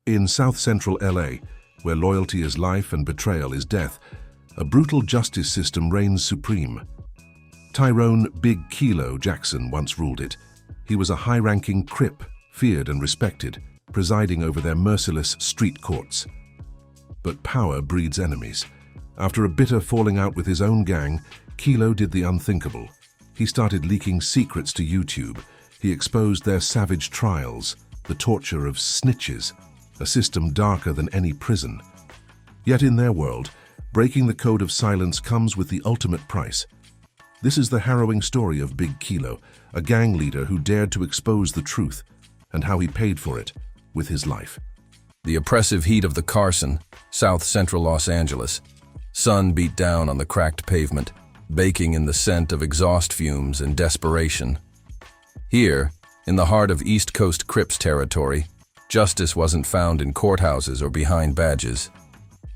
In South-Central LA, where loyalty is life and betrayal is death, a brutal justice system reigns supreme. Tyrone Big Kilo Jackson once ruled it. He was a high-ranking Crip, feared and respected, presiding over their merciless street courts. But power breeds enemies. After a bitter falling out with his own gang, Kilo did the unthinkable. He started leaking secrets to YouTube. He exposed their savage trials, the torture of snitches, a system darker than any prison. Yet in their world, breaking the code of silence comes with the ultimate price. This is the harrowing story of Big Kilo, a gang leader who dared to expose the truth, and how he paid for it with his life. The oppressive heat of the Carson, South-Central Los Angeles. Sun beat down on the cracked pavement, baking in the scent of exhaust fumes and desperation. Here, in the heart of East Coast Crips territory, justice wasn't found in courthouses or behind badges.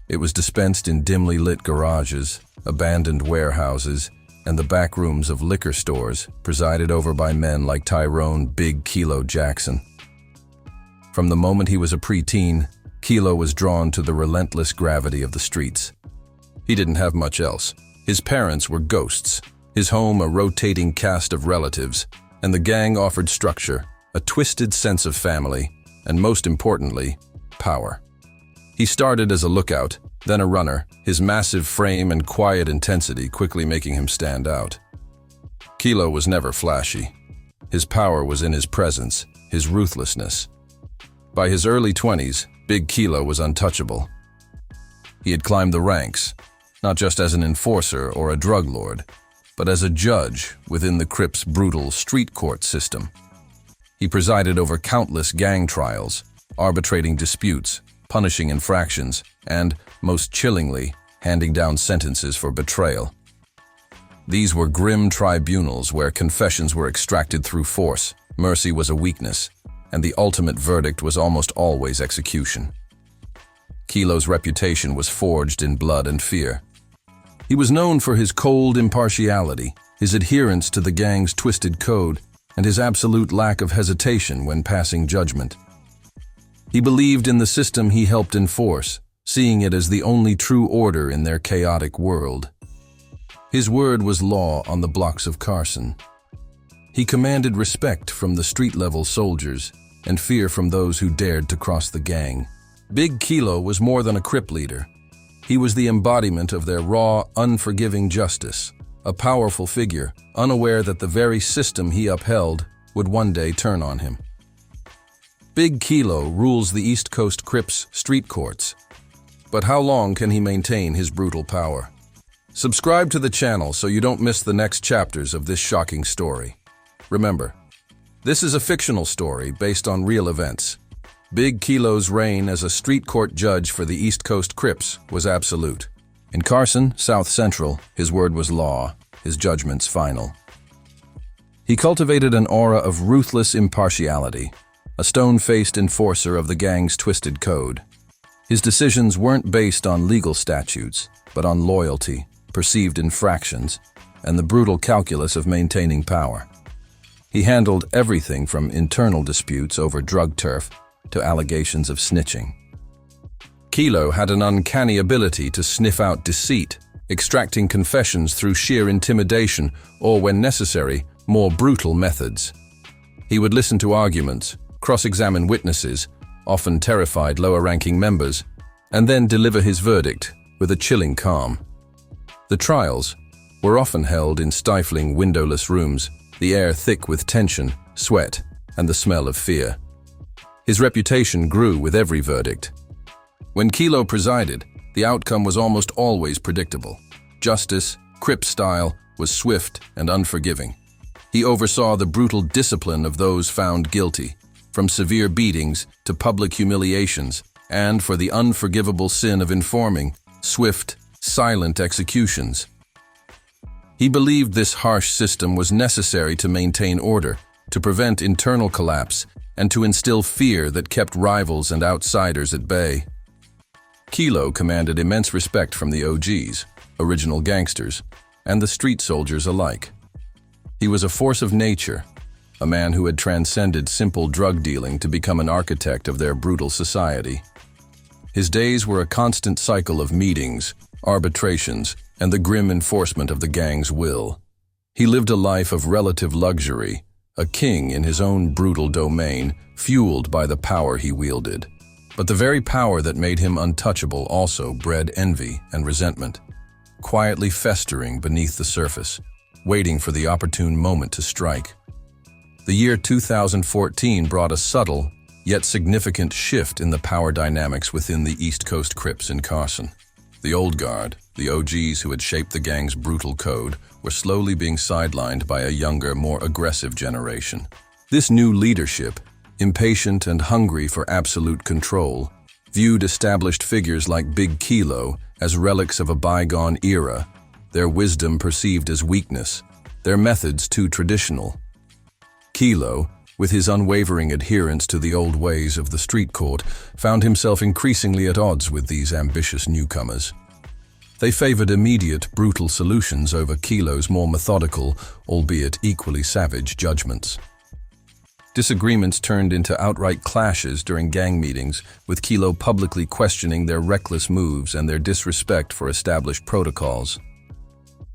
It was dispensed in dimly lit garages, abandoned warehouses, and the back rooms of liquor stores, presided over by men like Tyrone Big Kilo Jackson. From the moment he was a preteen, Kilo was drawn to the relentless gravity of the streets. He didn't have much else. His parents were ghosts, his home a rotating cast of relatives, and the gang offered structure, a twisted sense of family, and most importantly, power. He started as a lookout, then a runner, his massive frame and quiet intensity quickly making him stand out. Kilo was never flashy. His power was in his presence, his ruthlessness. By his early 20s, Big Kilo was untouchable. He had climbed the ranks, not just as an enforcer or a drug lord, but as a judge within the Crips' brutal street court system. He presided over countless gang trials, arbitrating disputes, punishing infractions, and, most chillingly, handing down sentences for betrayal. These were grim tribunals where confessions were extracted through force, mercy was a weakness, and the ultimate verdict was almost always execution. Kilo's reputation was forged in blood and fear. He was known for his cold impartiality, his adherence to the gang's twisted code, and his absolute lack of hesitation when passing judgment. He believed in the system he helped enforce, seeing it as the only true order in their chaotic world. His word was law on the blocks of Carson. He commanded respect from the street-level soldiers and fear from those who dared to cross the gang. Big Kilo was more than a Crip leader. He was the embodiment of their raw, unforgiving justice, a powerful figure, unaware that the very system he upheld would one day turn on him. Big Kilo rules the East Coast Crips street courts. But how long can he maintain his brutal power? Subscribe to the channel so you don't miss the next chapters of this shocking story. Remember, this is a fictional story based on real events. Big Kilo's reign as a street court judge for the East Coast Crips was absolute. In Carson, South Central, his word was law, his judgments final. He cultivated an aura of ruthless impartiality, a stone-faced enforcer of the gang's twisted code. His decisions weren't based on legal statutes, but on loyalty, perceived infractions, and the brutal calculus of maintaining power. He handled everything from internal disputes over drug turf to allegations of snitching. Kilo had an uncanny ability to sniff out deceit, extracting confessions through sheer intimidation or, when necessary, more brutal methods. He would listen to arguments, cross-examine witnesses, often terrified lower-ranking members, and then deliver his verdict with a chilling calm. The trials were often held in stifling, windowless rooms, the air thick with tension, sweat, and the smell of fear. His reputation grew with every verdict. When Kilo presided, the outcome was almost always predictable. Justice, Crip style, was swift and unforgiving. He oversaw the brutal discipline of those found guilty, from severe beatings to public humiliations, and, for the unforgivable sin of informing, swift, silent executions. He believed this harsh system was necessary to maintain order, to prevent internal collapse, and to instill fear that kept rivals and outsiders at bay. Kilo commanded immense respect from the OGs, original gangsters, and the street soldiers alike. He was a force of nature, a man who had transcended simple drug dealing to become an architect of their brutal society. His days were a constant cycle of meetings, arbitrations, and the grim enforcement of the gang's will. He lived a life of relative luxury, a king in his own brutal domain, fueled by the power he wielded. But the very power that made him untouchable also bred envy and resentment, quietly festering beneath the surface, waiting for the opportune moment to strike. The year 2014 brought a subtle, yet significant shift in the power dynamics within the East Coast Crips in Carson. The old guard, the OGs who had shaped the gang's brutal code, were slowly being sidelined by a younger, more aggressive generation. This new leadership, impatient and hungry for absolute control, viewed established figures like Big Kilo as relics of a bygone era, their wisdom perceived as weakness, their methods too traditional. Kilo, with his unwavering adherence to the old ways of the street court, found himself increasingly at odds with these ambitious newcomers. They favored immediate, brutal solutions over Kilo's more methodical, albeit equally savage, judgments. Disagreements turned into outright clashes during gang meetings, with Kilo publicly questioning their reckless moves and their disrespect for established protocols.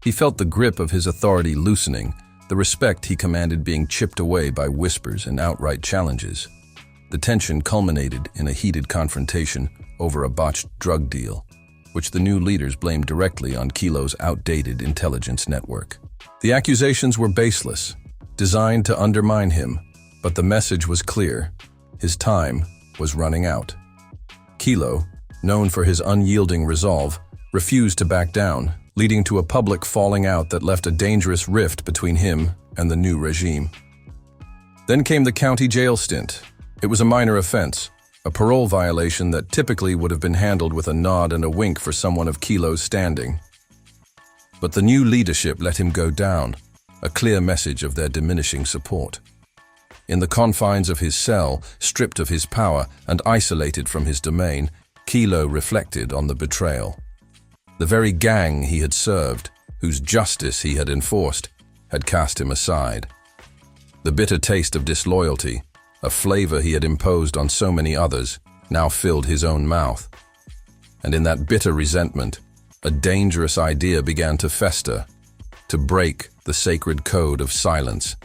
He felt the grip of his authority loosening, the respect he commanded being chipped away by whispers and outright challenges. The tension culminated in a heated confrontation over a botched drug deal, which the new leaders blamed directly on Kilo's outdated intelligence network. The accusations were baseless, designed to undermine him, but the message was clear. His time was running out. Kilo, known for his unyielding resolve, refused to back down, leading to a public falling out that left a dangerous rift between him and the new regime. Then came the county jail stint. It was a minor offense, a parole violation that typically would have been handled with a nod and a wink for someone of Kilo's standing. But the new leadership let him go down, a clear message of their diminishing support. In the confines of his cell, stripped of his power and isolated from his domain, Kilo reflected on the betrayal. The very gang he had served, whose justice he had enforced, had cast him aside. The bitter taste of disloyalty, a flavor he had imposed on so many others, now filled his own mouth. And in that bitter resentment, a dangerous idea began to fester, to break the sacred code of silence.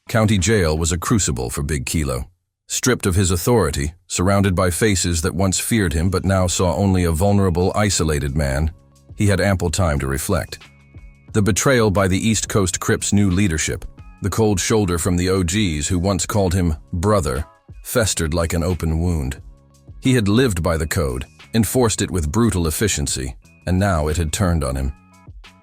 County jail was a crucible for Big Kilo. Stripped of his authority, surrounded by faces that once feared him but now saw only a vulnerable, isolated man, he had ample time to reflect. The betrayal by the East Coast Crips' new leadership, the cold shoulder from the OGs who once called him brother, festered like an open wound. He had lived by the code, enforced it with brutal efficiency, and now it had turned on him.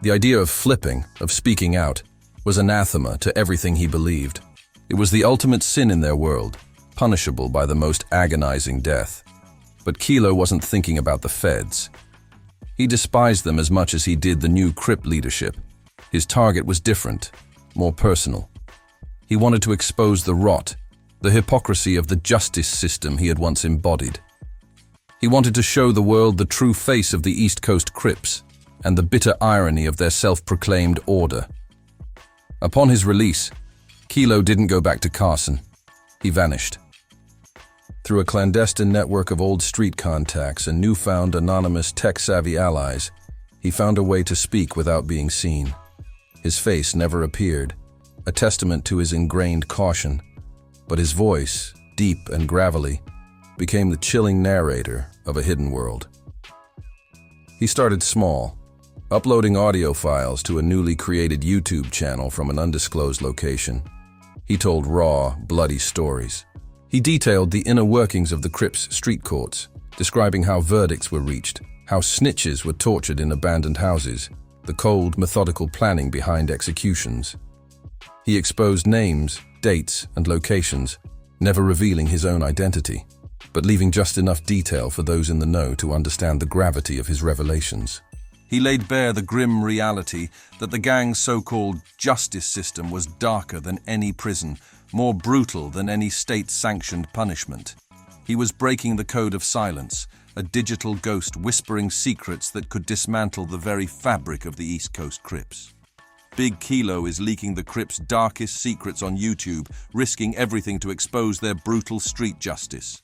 The idea of flipping, of speaking out, was anathema to everything he believed. It was the ultimate sin in their world, punishable by the most agonizing death. But Kilo wasn't thinking about the feds. He despised them as much as he did the new Crip leadership. His target was different, more personal. He wanted to expose the rot, the hypocrisy of the justice system he had once embodied. He wanted to show the world the true face of the East Coast Crips and the bitter irony of their self-proclaimed order. Upon his release, Kilo didn't go back to Carson. He vanished. Through a clandestine network of old street contacts and newfound anonymous tech-savvy allies, he found a way to speak without being seen. His face never appeared, a testament to his ingrained caution, but his voice, deep and gravelly, became the chilling narrator of a hidden world. He started small, uploading audio files to a newly created YouTube channel from an undisclosed location. He told raw, bloody stories. He detailed the inner workings of the Crips' street courts, describing how verdicts were reached, how snitches were tortured in abandoned houses, the cold, methodical planning behind executions. He exposed names, dates, and locations, never revealing his own identity, but leaving just enough detail for those in the know to understand the gravity of his revelations. He laid bare the grim reality that the gang's so-called justice system was darker than any prison, more brutal than any state-sanctioned punishment. He was breaking the code of silence, a digital ghost whispering secrets that could dismantle the very fabric of the East Coast Crips. Big Kilo is leaking the Crips' darkest secrets on YouTube, risking everything to expose their brutal street justice.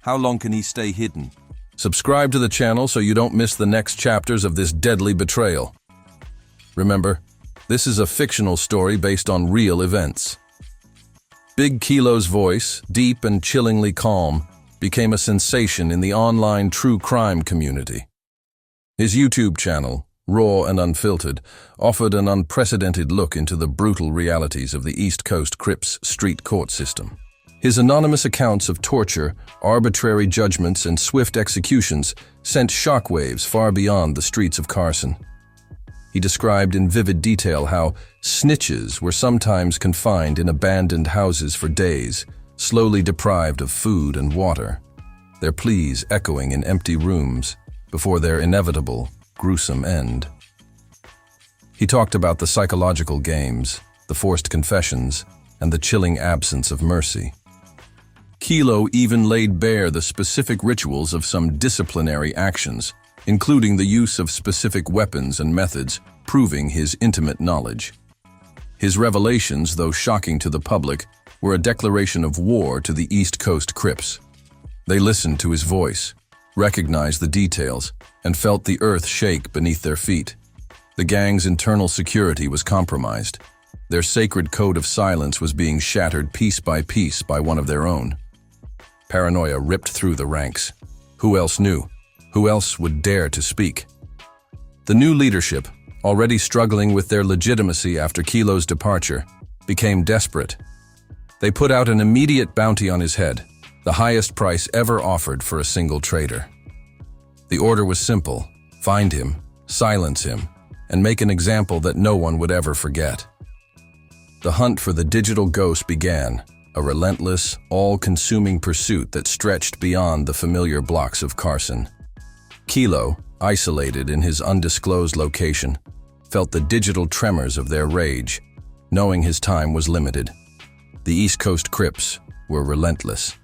How long can he stay hidden? Subscribe to the channel so you don't miss the next chapters of this deadly betrayal. Remember, this is a fictional story based on real events. Big Kilo's voice, deep and chillingly calm, became a sensation in the online true crime community. His YouTube channel, raw and unfiltered, offered an unprecedented look into the brutal realities of the East Coast Crips street court system. His anonymous accounts of torture, arbitrary judgments, and swift executions sent shockwaves far beyond the streets of Carson. He described in vivid detail how snitches were sometimes confined in abandoned houses for days, slowly deprived of food and water, their pleas echoing in empty rooms before their inevitable, gruesome end. He talked about the psychological games, the forced confessions, and the chilling absence of mercy. Kilo even laid bare the specific rituals of some disciplinary actions, including the use of specific weapons and methods, proving his intimate knowledge. His revelations, though shocking to the public, were a declaration of war to the East Coast Crips. They listened to his voice, recognized the details, and felt the earth shake beneath their feet. The gang's internal security was compromised. Their sacred code of silence was being shattered piece by one of their own. Paranoia ripped through the ranks. Who else knew? Who else would dare to speak? The new leadership, already struggling with their legitimacy after Kilo's departure, became desperate. They put out an immediate bounty on his head, the highest price ever offered for a single traitor. The order was simple: find him, silence him, and make an example that no one would ever forget. The hunt for the digital ghost began, a relentless, all-consuming pursuit that stretched beyond the familiar blocks of Carson. Kilo, isolated in his undisclosed location, felt the digital tremors of their rage, knowing his time was limited. The East Coast Crips were relentless.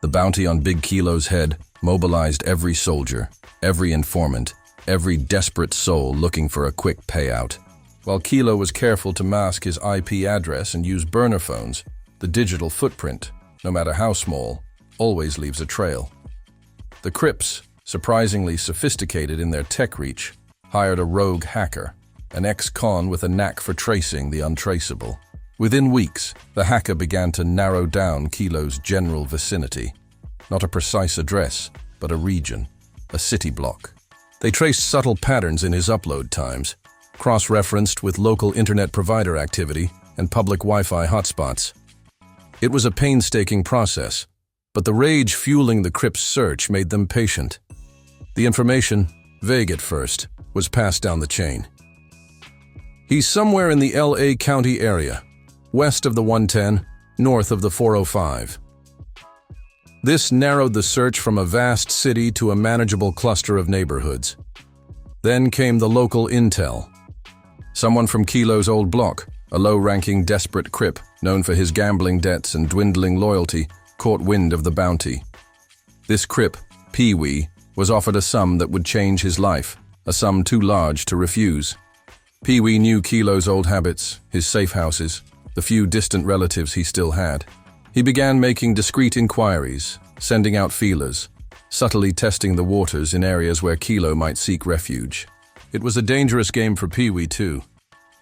The bounty on Big Kilo's head mobilized every soldier, every informant, every desperate soul looking for a quick payout. While Kilo was careful to mask his IP address and use burner phones, the digital footprint, no matter how small, always leaves a trail. The Crips, surprisingly sophisticated in their tech reach, hired a rogue hacker, an ex-con with a knack for tracing the untraceable. Within weeks, the hacker began to narrow down Kilo's general vicinity. Not a precise address, but a region, a city block. They traced subtle patterns in his upload times, cross-referenced with local internet provider activity and public Wi-Fi hotspots. It was a painstaking process, but the rage fueling the Crips' search made them patient. The information, vague at first, was passed down the chain. He's somewhere in the LA County area, west of the 110, north of the 405. This narrowed the search from a vast city to a manageable cluster of neighborhoods. Then came the local intel. Someone from Kilo's old block, a low-ranking desperate Crip, known for his gambling debts and dwindling loyalty, caught wind of the bounty. This Crip, Pee-wee, was offered a sum that would change his life, a sum too large to refuse. Pee-wee knew Kilo's old habits, his safe houses, the few distant relatives he still had. He began making discreet inquiries, sending out feelers, subtly testing the waters in areas where Kilo might seek refuge. It was a dangerous game for Pee-wee, too.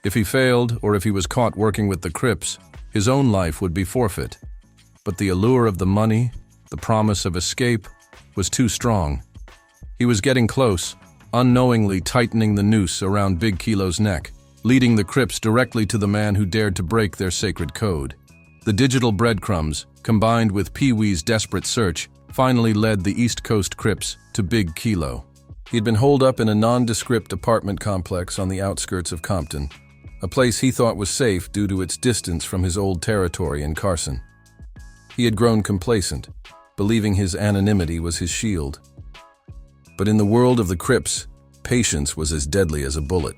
If he failed, or if he was caught working with the Crips, his own life would be forfeit. But the allure of the money, the promise of escape, was too strong. He was getting close, unknowingly tightening the noose around Big Kilo's neck, leading the Crips directly to the man who dared to break their sacred code. The digital breadcrumbs, combined with Pee-wee's desperate search, finally led the East Coast Crips to Big Kilo. He'd been holed up in a nondescript apartment complex on the outskirts of Compton, a place he thought was safe due to its distance from his old territory in Carson. He had grown complacent, believing his anonymity was his shield. But in the world of the Crips, patience was as deadly as a bullet.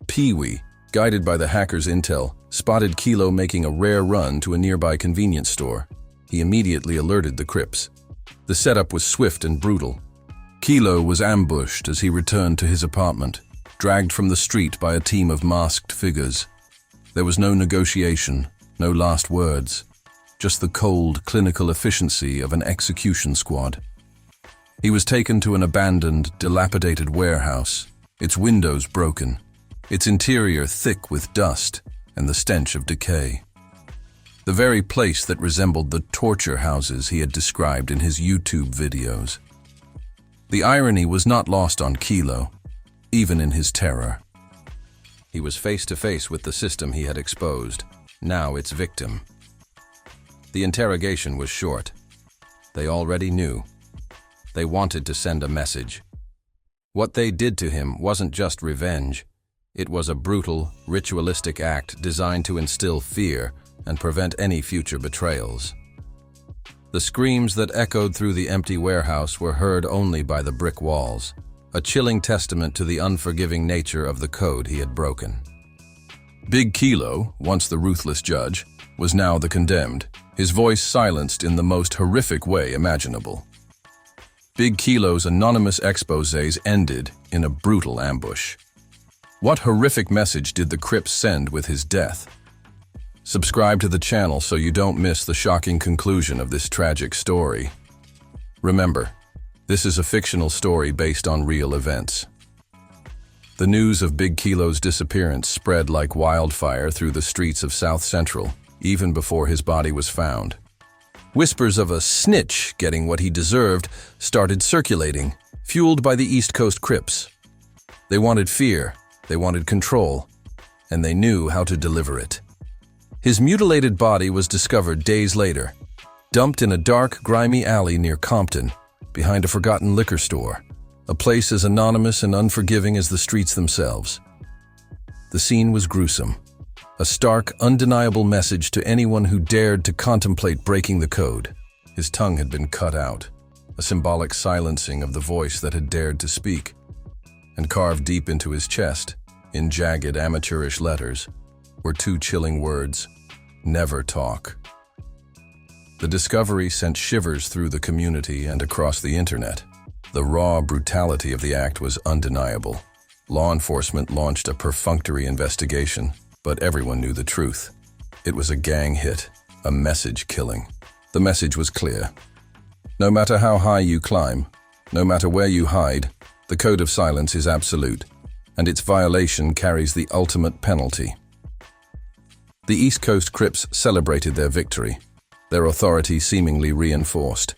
Pee-wee, guided by the hacker's intel, spotted Kilo making a rare run to a nearby convenience store. He immediately alerted the Crips. The setup was swift and brutal. Kilo was ambushed as he returned to his apartment. dragged from the street by a team of masked figures. There was no negotiation, no last words, just the cold, clinical efficiency of an execution squad. He was taken to an abandoned, dilapidated warehouse, its windows broken, its interior thick with dust and the stench of decay. The very place that resembled the torture houses he had described in his YouTube videos. The irony was not lost on Kilo, even in his terror. He was face to face with the system he had exposed, now its victim. The interrogation was short. They already knew. They wanted to send a message. What they did to him wasn't just revenge. It was a brutal, ritualistic act designed to instill fear and prevent any future betrayals. The screams that echoed through the empty warehouse were heard only by the brick walls, a chilling testament to the unforgiving nature of the code he had broken. Big Kilo, once the ruthless judge, was now the condemned, his voice silenced in the most horrific way imaginable. Big Kilo's anonymous exposés ended in a brutal ambush. What horrific message did the Crips send with his death? Subscribe to the channel so you don't miss the shocking conclusion of this tragic story. Remember, this is a fictional story based on real events. The news of Big Kilo's disappearance spread like wildfire through the streets of South Central, even before his body was found. Whispers of a snitch getting what he deserved started circulating, fueled by the East Coast Crips. They wanted fear, they wanted control, and they knew how to deliver it. His mutilated body was discovered days later, dumped in a dark, grimy alley near Compton, behind a forgotten liquor store, a place as anonymous and unforgiving as the streets themselves. The scene was gruesome, a stark, undeniable message to anyone who dared to contemplate breaking the code. His tongue had been cut out, a symbolic silencing of the voice that had dared to speak, and carved deep into his chest, in jagged, amateurish letters, were two chilling words: never talk. The discovery sent shivers through the community and across the internet. The raw brutality of the act was undeniable. Law enforcement launched a perfunctory investigation, but everyone knew the truth. It was a gang hit, a message killing. The message was clear. No matter how high you climb, no matter where you hide, the code of silence is absolute, and its violation carries the ultimate penalty. The East Coast Crips celebrated their victory, their authority seemingly reinforced.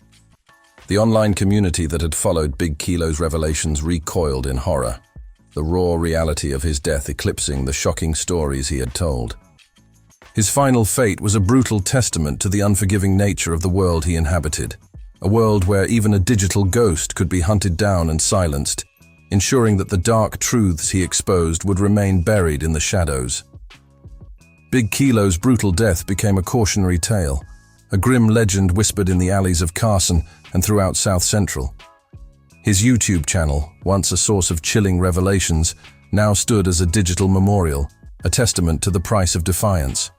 The online community that had followed Big Kilo's revelations recoiled in horror, the raw reality of his death eclipsing the shocking stories he had told. His final fate was a brutal testament to the unforgiving nature of the world he inhabited, a world where even a digital ghost could be hunted down and silenced, ensuring that the dark truths he exposed would remain buried in the shadows. Big Kilo's brutal death became a cautionary tale, a grim legend whispered in the alleys of Carson and throughout South Central. His YouTube channel, once a source of chilling revelations, now stood as a digital memorial, a testament to the price of defiance.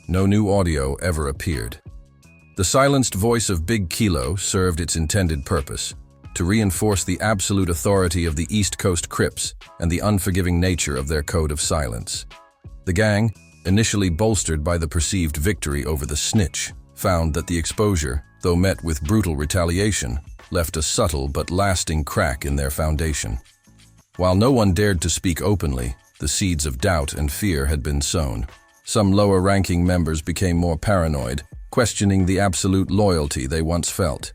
No new audio ever appeared. The silenced voice of Big Kilo served its intended purpose, to reinforce the absolute authority of the East Coast Crips and the unforgiving nature of their code of silence. The gang, initially bolstered by the perceived victory over the snitch, found that the exposure, though met with brutal retaliation, left a subtle but lasting crack in their foundation. While no one dared to speak openly, the seeds of doubt and fear had been sown. Some lower-ranking members became more paranoid, questioning the absolute loyalty they once felt.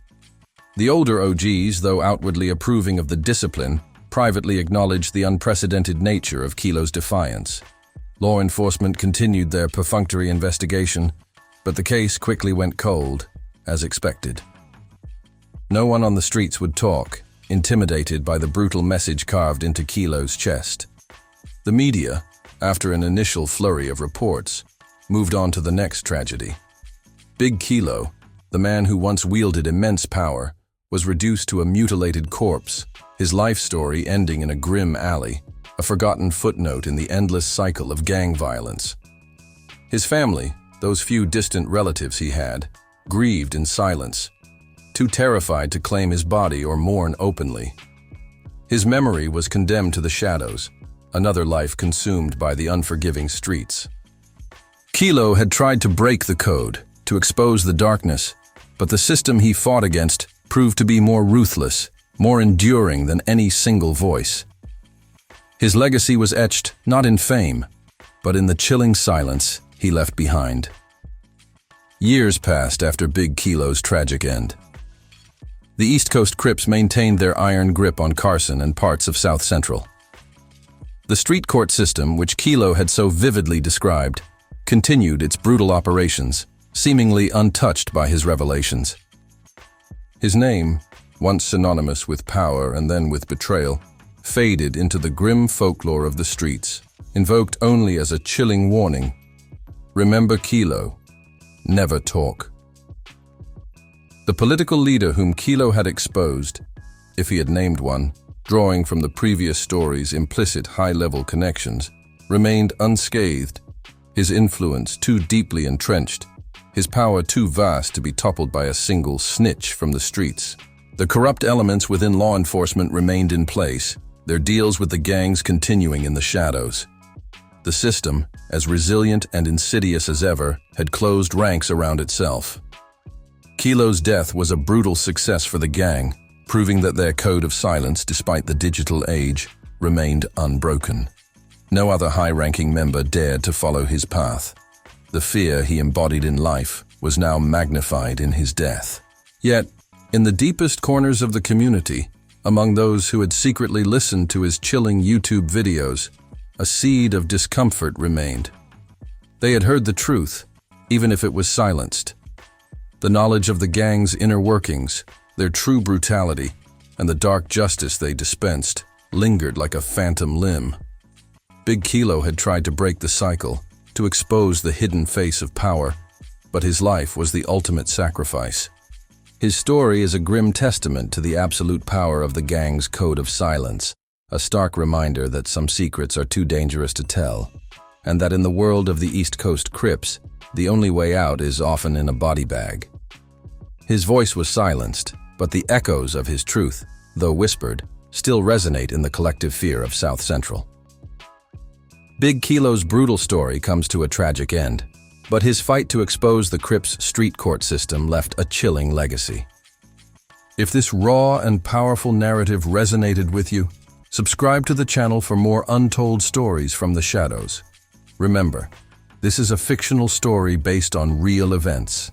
The older OGs, though outwardly approving of the discipline, privately acknowledged the unprecedented nature of Kilo's defiance. Law enforcement continued their perfunctory investigation, but the case quickly went cold, as expected. No one on the streets would talk, intimidated by the brutal message carved into Kilo's chest. The media, after an initial flurry of reports, moved on to the next tragedy. Big Kilo, the man who once wielded immense power, was reduced to a mutilated corpse, his life story ending in a grim alley, a forgotten footnote in the endless cycle of gang violence. His family, those few distant relatives he had, grieved in silence, too terrified to claim his body or mourn openly. His memory was condemned to the shadows, another life consumed by the unforgiving streets. Kilo had tried to break the code, to expose the darkness, but the system he fought against proved to be more ruthless, more enduring than any single voice. His legacy was etched not in fame, but in the chilling silence he left behind. Years passed after Big Kilo's tragic end. The East Coast Crips maintained their iron grip on Carson and parts of South Central. The street court system, which Kilo had so vividly described, continued its brutal operations, seemingly untouched by his revelations. His name, once synonymous with power and then with betrayal, faded into the grim folklore of the streets, invoked only as a chilling warning. Remember Kilo, never talk. The political leader whom Kilo had exposed, if he had named one, drawing from the previous story's implicit high-level connections, remained unscathed, his influence too deeply entrenched, his power too vast to be toppled by a single snitch from the streets. The corrupt elements within law enforcement remained in place, their deals with the gangs continuing in the shadows. The system, as resilient and insidious as ever, had closed ranks around itself. Kilo's death was a brutal success for the gang, proving that their code of silence, despite the digital age, remained unbroken. No other high-ranking member dared to follow his path. The fear he embodied in life was now magnified in his death. Yet, in the deepest corners of the community, among those who had secretly listened to his chilling YouTube videos, a seed of discomfort remained. They had heard the truth, even if it was silenced. The knowledge of the gang's inner workings, their true brutality, and the dark justice they dispensed lingered like a phantom limb. Big Kilo had tried to break the cycle, to expose the hidden face of power, but his life was the ultimate sacrifice. His story is a grim testament to the absolute power of the gang's code of silence, a stark reminder that some secrets are too dangerous to tell, and that in the world of the East Coast Crips, the only way out is often in a body bag. His voice was silenced, but the echoes of his truth, though whispered, still resonate in the collective fear of South Central. Big Kilo's brutal story comes to a tragic end, but his fight to expose the Crips' street court system left a chilling legacy. If this raw and powerful narrative resonated with you, subscribe to the channel for more untold stories from the shadows. Remember, this is a fictional story based on real events.